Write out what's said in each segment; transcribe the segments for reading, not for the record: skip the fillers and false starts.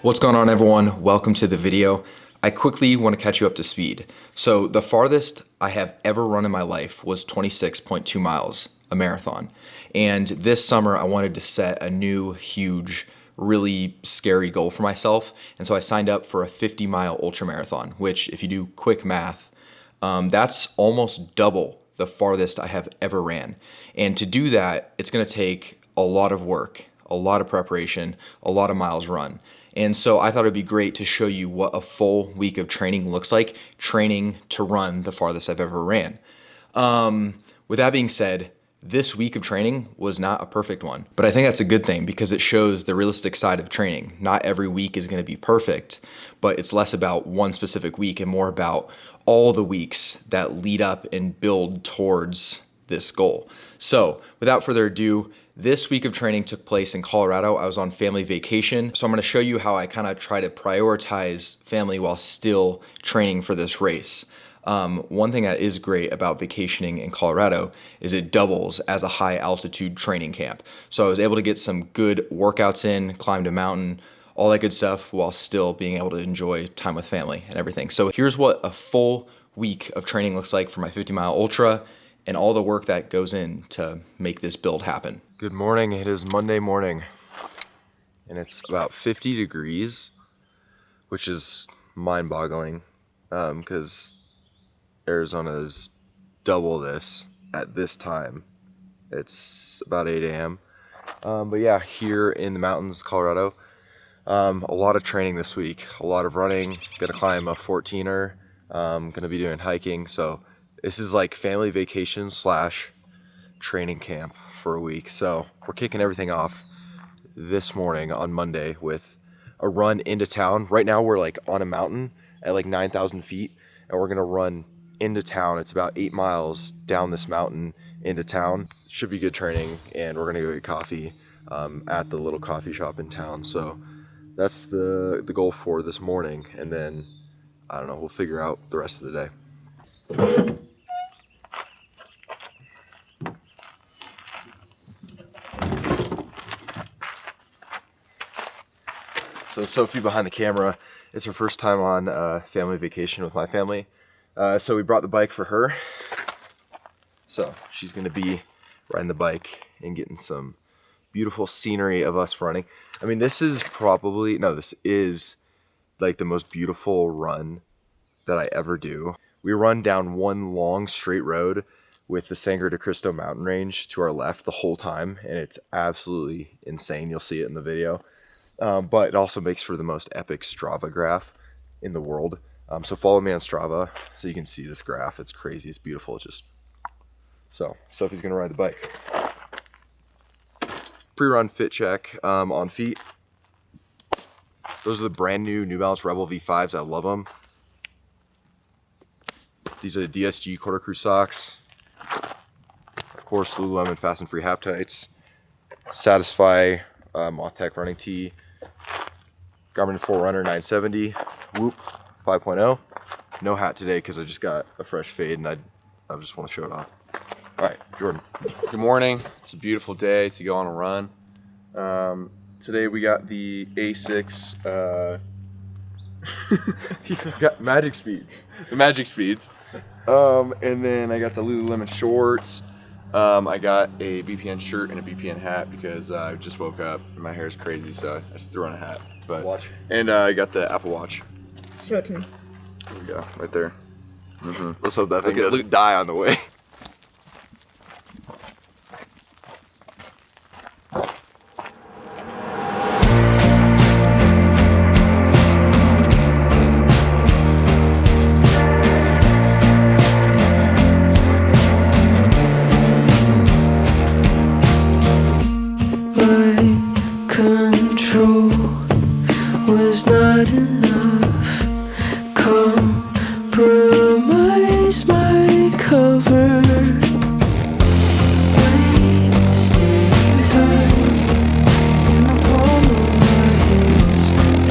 What's going on, everyone? Welcome to the video. I quickly want to catch you up to speed. So the farthest I have ever run in my life was 26.2 miles, a marathon. And this summer I wanted to set a new, huge, really scary goal for myself. And so I signed up for a 50-mile ultramarathon, which if you do quick math, that's almost double the farthest I have ever ran. And to do that, it's going to take a lot of work, a lot of preparation, a lot of miles run. And so I thought it'd be great to show you what a full week of training looks like, training to run the farthest I've ever ran. With that being said, this week of training was not a perfect one, but I think that's a good thing because it shows the realistic side of training. Not every week is going to be perfect, but it's less about one specific week and more about all the weeks that lead up and build towards this goal. So without further ado, this week of training took place in Colorado. I was on family vacation. So I'm going to show you how I kind of try to prioritize family while still training for this race. One thing that is great about vacationing in Colorado is it doubles as a high altitude training camp. So I was able to get some good workouts in, climbed a mountain, all that good stuff while still being able to enjoy time with family and everything. So here's what a full week of training looks like for my 50-mile ultra and all the work that goes in to make this build happen. Good morning. It is Monday morning and it's about 50 degrees, which is mind-boggling because Arizona is double this at this time. It's about 8 a.m. But yeah, here in the mountains, Colorado, a lot of training this week, a lot of running, gonna climb a 14er, gonna be doing hiking. So this is like family vacation / training camp for a week. So we're kicking everything off this morning on Monday with a run into town. Right now we're like on a mountain at like 9,000 feet and we're gonna run into town. It's about 8 miles down this mountain into town. Should be good training, and we're gonna go get coffee at the little coffee shop in town. So that's the goal for this morning, and then I don't know, we'll figure out the rest of the day. So Sophie behind the camera, it's her first time on family vacation with my family. So we brought the bike for her. So she's gonna be riding the bike and getting some beautiful scenery of us running. I mean, this is like the most beautiful run that I ever do. We run down one long straight road with the Sangre de Cristo mountain range to our left the whole time, and it's absolutely insane. You'll see it in the video. But it also makes for the most epic Strava graph in the world. So follow me on Strava so you can see this graph. It's crazy. It's beautiful. So Sophie's going to ride the bike. Pre-run fit check on feet. Those are the brand new New Balance Rebel V5s. I love them. These are the DSG Quarter Crew socks. Of course, Lululemon Fast and Free half tights. Satisfy Moth Tech running tee. Garmin Forerunner 970. Whoop 5.0. No hat today because I just got a fresh fade and I just want to show it off. All right, Jordan. Good morning. It's a beautiful day to go on a run. Today we got the A6 got Magic Speeds. The Magic Speeds. And then I got the Lululemon shorts. I got a BPN shirt and a BPN hat because I just woke up and my hair is crazy, so I just threw on a hat. But watch. And I got the Apple Watch. Show it to me. There we go, right there. Let's hope that thing doesn't die on the way. Control was not enough. Compromise my cover. Wasting time in the palm of my hands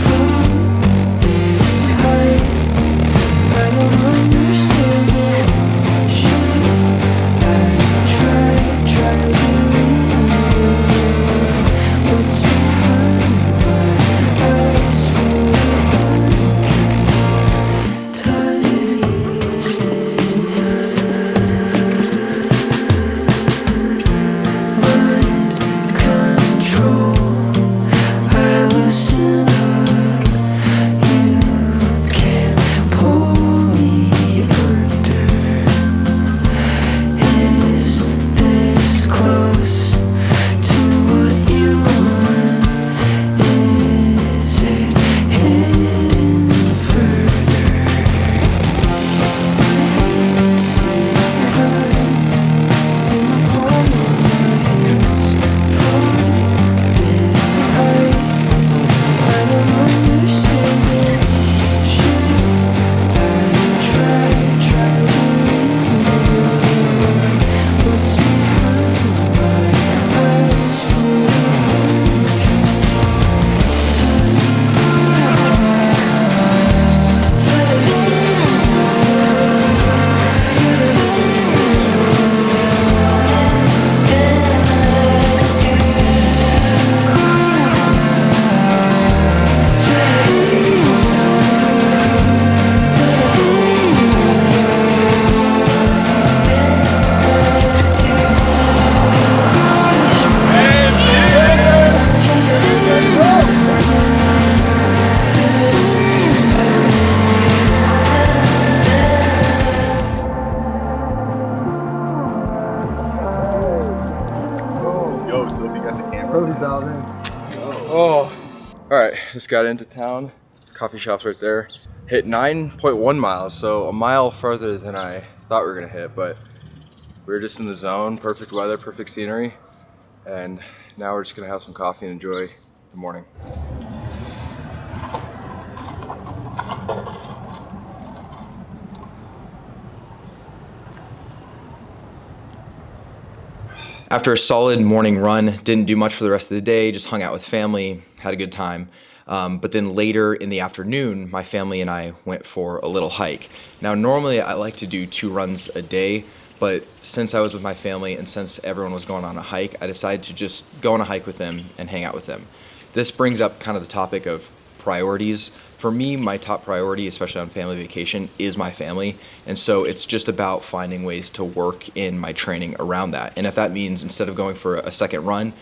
from this height. I don't understand it. Should I try to read what's behind my eyes? All right, just got into town. Coffee shop's right there. Hit 9.1 miles, so a mile further than I thought we were gonna hit, but we were just in the zone, perfect weather, perfect scenery, and now we're just gonna have some coffee and enjoy the morning. After a solid morning run, didn't do much for the rest of the day, just hung out with family, had a good time. But then later in the afternoon, my family and I went for a little hike. Now, normally I like to do 2 runs a day, but since I was with my family and since everyone was going on a hike, I decided to just go on a hike with them and hang out with them. This brings up kind of the topic of priorities. For me, my top priority, especially on family vacation, is my family. And so it's just about finding ways to work in my training around that. And if that means instead of going for a second run,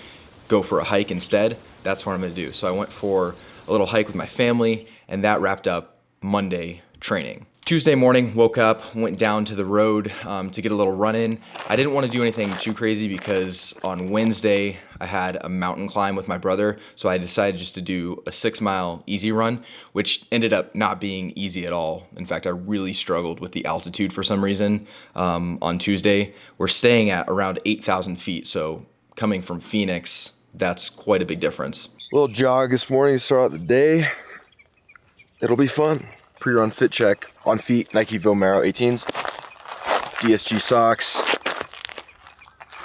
go for a hike instead, that's what I'm gonna do. So I went for a little hike with my family, and that wrapped up Monday training. Tuesday morning, woke up, went down to the road to get a little run in. I didn't want to do anything too crazy because on Wednesday I had a mountain climb with my brother, so I decided just to do a 6-mile easy run, which ended up not being easy at all. In fact, I really struggled with the altitude for some reason on Tuesday. We're staying at around 8,000 feet, so coming from Phoenix, that's quite a big difference. Little jog this morning to start out the day. It'll be fun. Pre-run fit check on feet, Nike Vomero 18s, DSG socks,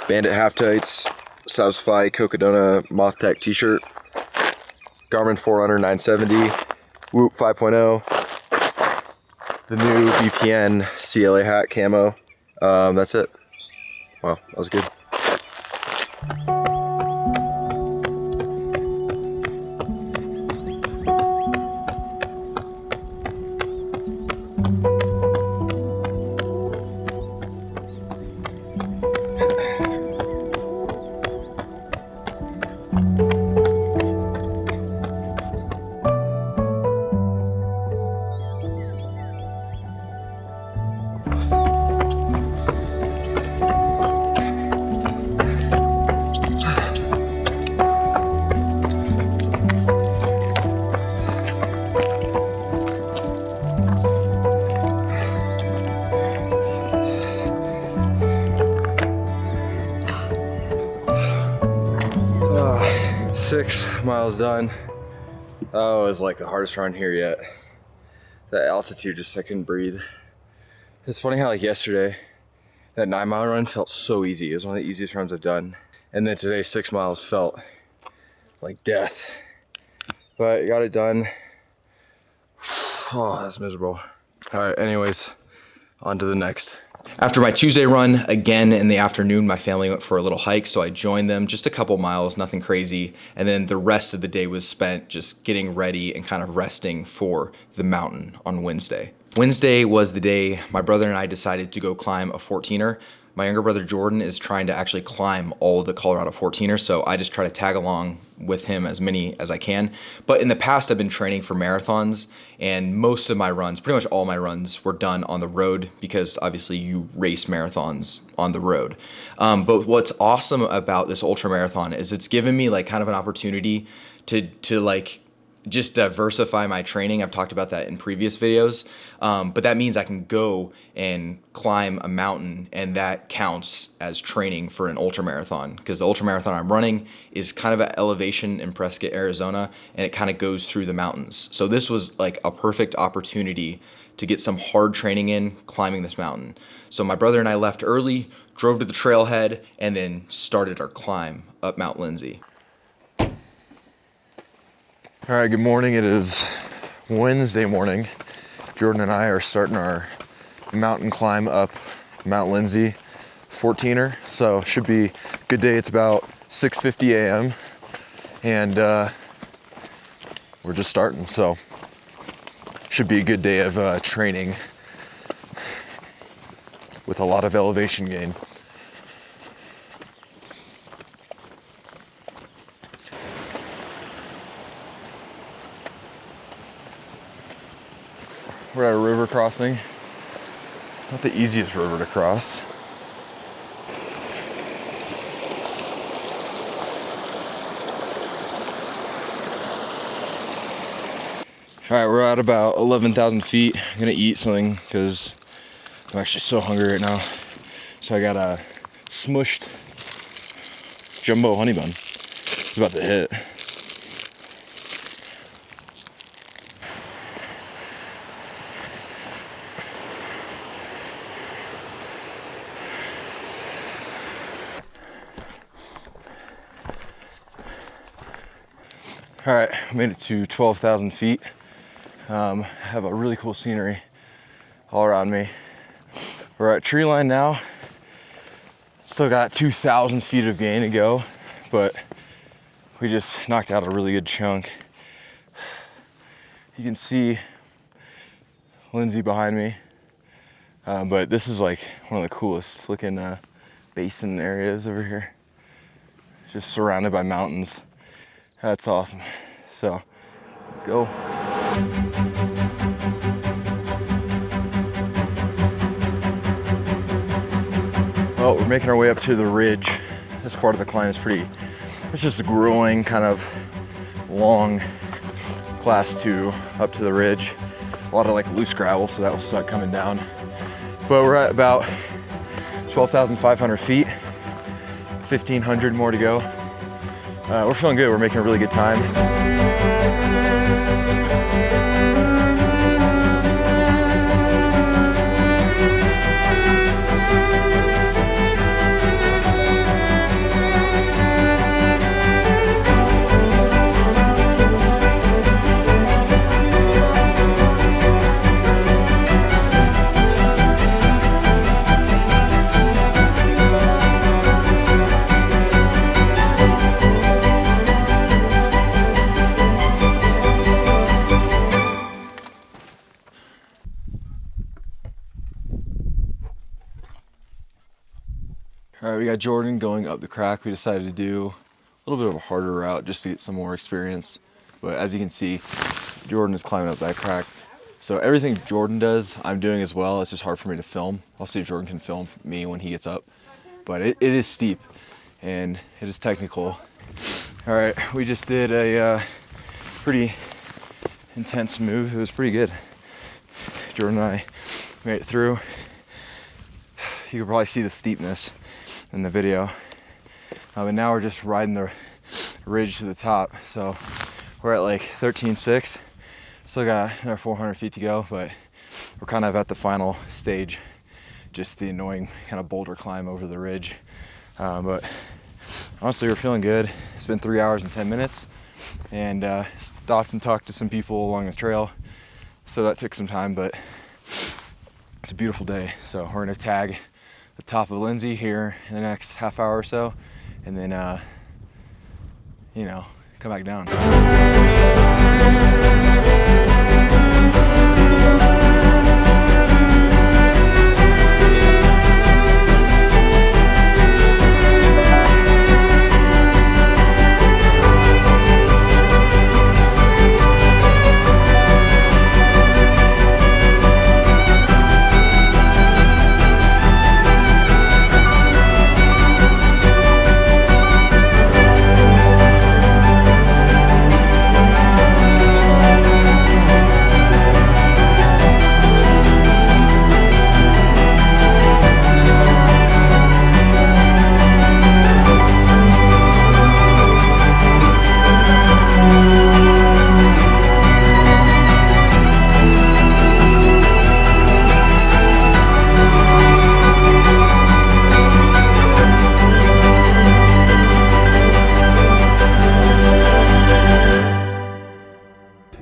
Bandit half tights, Satisfy Cocodona Moth Tech t-shirt, Garmin Forerunner 970, Whoop 5.0, the new BPN CLA hat camo. That's it. Wow, that was good. Oh, 6 miles done. Oh, it was like the hardest run here yet. That altitude, I couldn't breathe. It's funny how like yesterday, that 9-mile run felt so easy. It was one of the easiest runs I've done. And then today, 6 miles felt like death. But I got it done. Oh, that's miserable. All right, anyways, on to the next. After my Tuesday run, again in the afternoon, my family went for a little hike, so I joined them, just a couple miles, nothing crazy. And then the rest of the day was spent just getting ready and kind of resting for the mountain on Wednesday. Wednesday was the day my brother and I decided to go climb a 14er. My younger brother Jordan is trying to actually climb all the Colorado 14ers, so I just try to tag along with him as many as I can. But in the past, I've been training for marathons, and most of my runs, pretty much all my runs, were done on the road because obviously you race marathons on the road. But what's awesome about this ultramarathon is it's given me like kind of an opportunity to like just diversify my training. I've talked about that in previous videos, but that means I can go and climb a mountain, and that counts as training for an ultramarathon, because the ultramarathon I'm running is kind of at elevation in Prescott, Arizona, and it kind of goes through the mountains. So this was like a perfect opportunity to get some hard training in climbing this mountain. So my brother and I left early, drove to the trailhead, and then started our climb up Mount Lindsay. All right, good morning. It is Wednesday morning. Jordan and I are starting our mountain climb up Mount Lindsay 14er. So should be a good day. It's about 6:50 a.m. and we're just starting. So should be a good day of training with a lot of elevation gain. We're at a river crossing. Not the easiest river to cross. All right, we're at about 11,000 feet. I'm gonna eat something because I'm actually so hungry right now. So I got a smushed jumbo honey bun. It's about to hit. All right, made it to 12,000 feet. Have a really cool scenery all around me. We're at tree line now. Still got 2,000 feet of gain to go, but we just knocked out a really good chunk. You can see Lindsay behind me, but this is like one of the coolest looking basin areas over here. Just surrounded by mountains. That's awesome. So let's go. Well, we're making our way up to the ridge. This part of the climb is it's just a grueling kind of long class 2 up to the ridge. A lot of like loose gravel, so that will start coming down. But we're at about 12,500 feet, 1,500 more to go. We're feeling good, we're making a really good time. All right, we got Jordan going up the crack. We decided to do a little bit of a harder route just to get some more experience. But as you can see, Jordan is climbing up that crack. So everything Jordan does, I'm doing as well. It's just hard for me to film. I'll see if Jordan can film me when he gets up. But it is steep and it is technical. All right, we just did a pretty intense move. It was pretty good. Jordan and I made it through. You can probably see the steepness in the video. And now we're just riding the ridge to the top. So we're at like 13.6. Still got another 400 feet to go, but we're kind of at the final stage. Just the annoying kind of boulder climb over the ridge. But honestly, we're feeling good. It's been 3 hours and 10 minutes. And stopped and talked to some people along the trail. So that took some time, but it's a beautiful day. So we're gonna tag the top of Lindsay here in the next half hour or so, and then, come back down.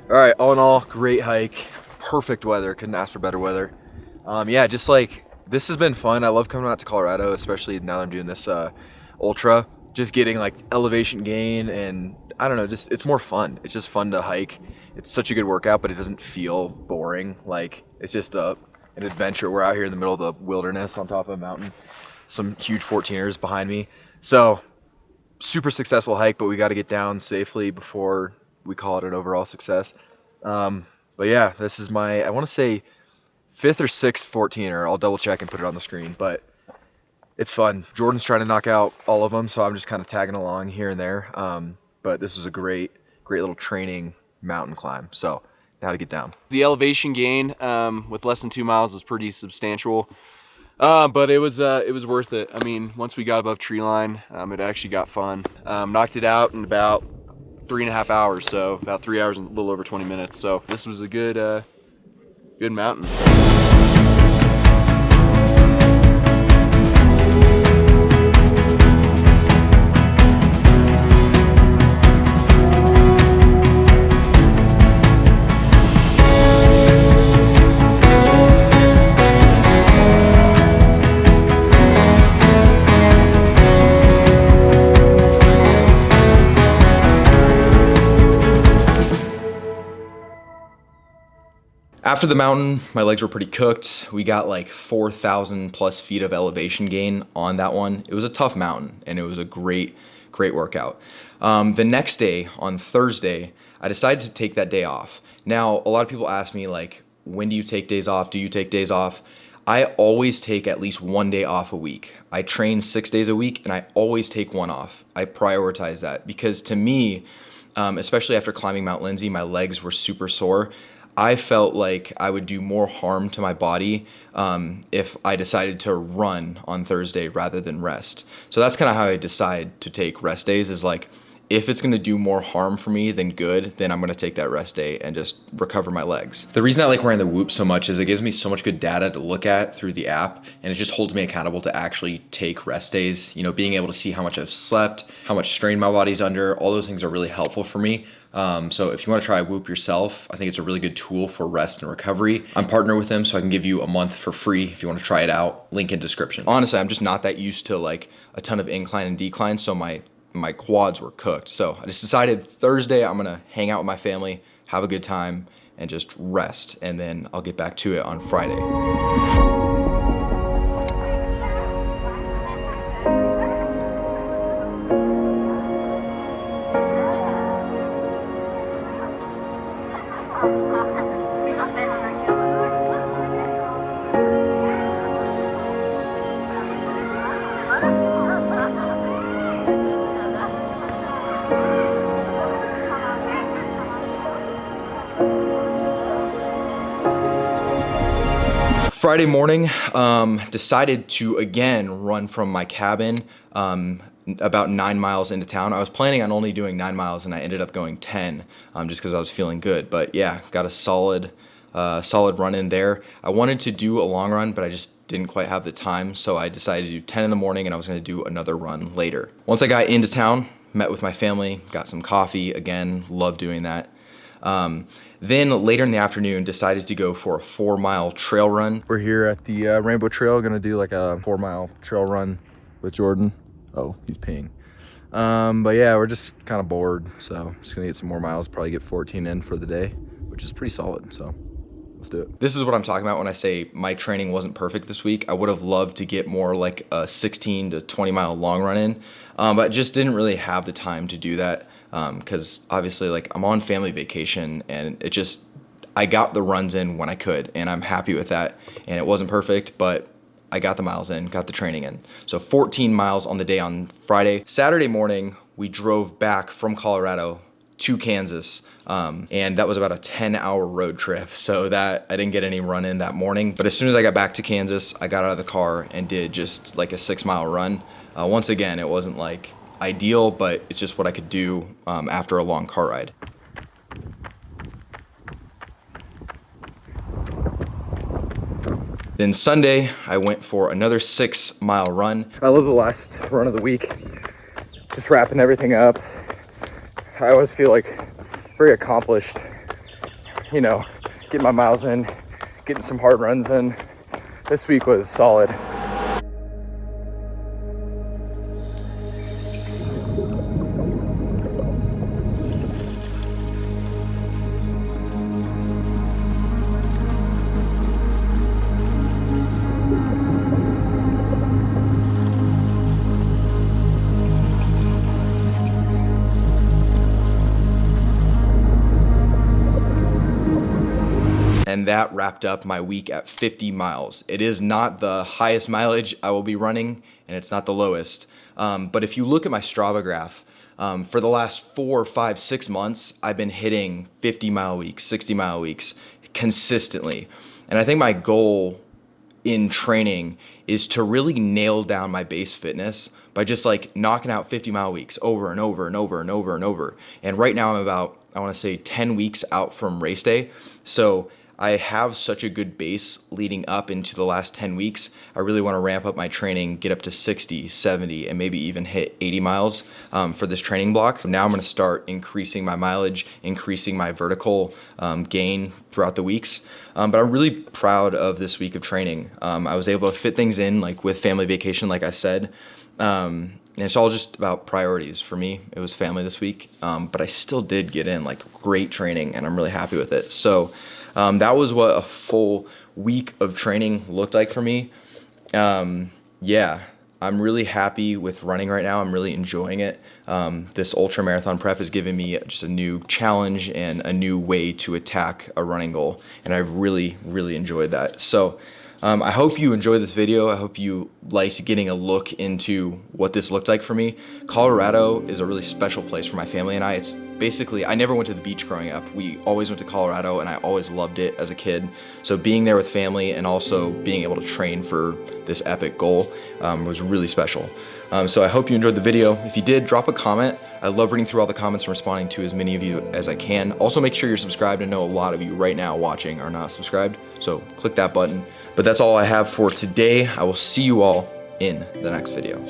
All right, all in all, great hike. Perfect weather. Couldn't ask for better weather. Yeah, just like this has been fun. I love coming out to Colorado, especially now that I'm doing this ultra. Just getting like elevation gain, and I don't know, just it's more fun. It's just fun to hike. It's such a good workout, but it doesn't feel boring. Like it's just an adventure. We're out here in the middle of the wilderness on top of a mountain. Some huge 14ers behind me. So super successful hike, but we got to get down safely before we call it an overall success. But yeah, this is my, I want to say 5th or 6th 14er. I'll double check and put it on the screen, but it's fun. Jordan's trying to knock out all of them, so I'm just kind of tagging along here and there. But this was a great little training mountain climb. So how to get down. The elevation gain with less than 2 miles was pretty substantial, but it was worth it. I mean, once we got above tree line, it actually got fun. Knocked it out in about 3.5 hours, so about 3 hours and a little over 20 minutes. So this was a good mountain. After the mountain, my legs were pretty cooked. We got like 4,000 plus feet of elevation gain on that one. It was a tough mountain and it was a great workout. The next day, on Thursday, I decided to take that day off. Now, a lot of people ask me like, when do you take days off? Do you take days off? I always take at least 1 day off a week. I train 6 days a week and I always take one off. I prioritize that because to me, especially after climbing Mount Lindsay, my legs were super sore. I felt like I would do more harm to my body if I decided to run on Thursday rather than rest. So that's kind of how I decide to take rest days is like, if it's going to do more harm for me than good, then I'm going to take that rest day and just recover my legs. The reason I like wearing the Whoop so much is it gives me so much good data to look at through the app, and it just holds me accountable to actually take rest days. You know, being able to see how much I've slept, how much strain my body's under, all those things are really helpful for me. So if you want to try Whoop yourself, I think it's a really good tool for rest and recovery. I'm partnered with them, so I can give you a month for free if you want to try it out. Link in description. Honestly, I'm just not that used to like a ton of incline and decline, so my quads were cooked. So I just decided Thursday I'm gonna hang out with my family, have a good time, and just rest, and then I'll get back to it on Friday. Friday morning, decided to again run from my cabin about 9 miles into town. I was planning on only doing 9 miles and I ended up going 10 just because I was feeling good. But yeah, got a solid run in there. I wanted to do a long run, but I just didn't quite have the time. So I decided to do 10 in the morning and I was going to do another run later. Once I got into town, met with my family, got some coffee. Again, love doing that. Then later in the afternoon, decided to go for a 4-mile trail run. We're here at the Rainbow Trail, gonna do like a 4-mile trail run with Jordan. Oh, he's peeing. But yeah, we're just kind of bored, so just gonna get some more miles, probably get 14 in for the day, which is pretty solid, so let's do it. This is what I'm talking about when I say my training wasn't perfect this week. I would have loved to get more like a 16 to 20 mile long run in, but I just didn't really have the time to do that. Because obviously like I'm on family vacation and I got the runs in when I could and I'm happy with that, and it wasn't perfect, but I got the miles in, got the training in. So 14 miles on the day on Friday. Saturday morning, we drove back from Colorado to Kansas, and that was about a 10-hour road trip. So that I didn't get any run in that morning, but as soon as I got back to Kansas, I got out of the car and did just like a 6-mile run. Once again, it wasn't like ideal, but it's just what I could do after a long car ride. Then Sunday, I went for another 6-mile run. I love the last run of the week. Just wrapping everything up. I always feel like very accomplished, you know, getting my miles in, getting some hard runs in. This week was solid. And that wrapped up my week at 50 miles. It is not the highest mileage I will be running, and it's not the lowest. But if you look at my Strava graph, For the last 4, 5, 6 months, I've been hitting 50-mile weeks, 60-mile weeks consistently. And I think my goal in training is to really nail down my base fitness by just like knocking out 50-mile weeks over and over and over and over and over. And right now I'm about, I want to say 10 weeks out from race day. So I have such a good base leading up into the last 10 weeks. I really want to ramp up my training, get up to 60, 70, and maybe even hit 80 miles for this training block. Now I'm going to start increasing my mileage, increasing my vertical gain throughout the weeks. But I'm really proud of this week of training. I was able to fit things in like with family vacation, like I said. And it's all just about priorities. For me, it was family this week, but I still did get in like great training, and I'm really happy with it. So that was what a full week of training looked like for me. Yeah, I'm really happy with running right now. I'm really enjoying it. This ultramarathon prep has given me just a new challenge and a new way to attack a running goal, and I've really, really enjoyed that. So I hope you enjoyed this video. I hope you liked getting a look into what this looked like for me. Colorado is a really special place for my family and I. It's basically, I never went to the beach growing up. We always went to Colorado and I always loved it as a kid. So being there with family and also being able to train for this epic goal was really special. So I hope you enjoyed the video. If you did, drop a comment. I love reading through all the comments and responding to as many of you as I can. Also make sure you're subscribed. I know a lot of you right now watching are not subscribed, so click that button. But that's all I have for today. I will see you all in the next video.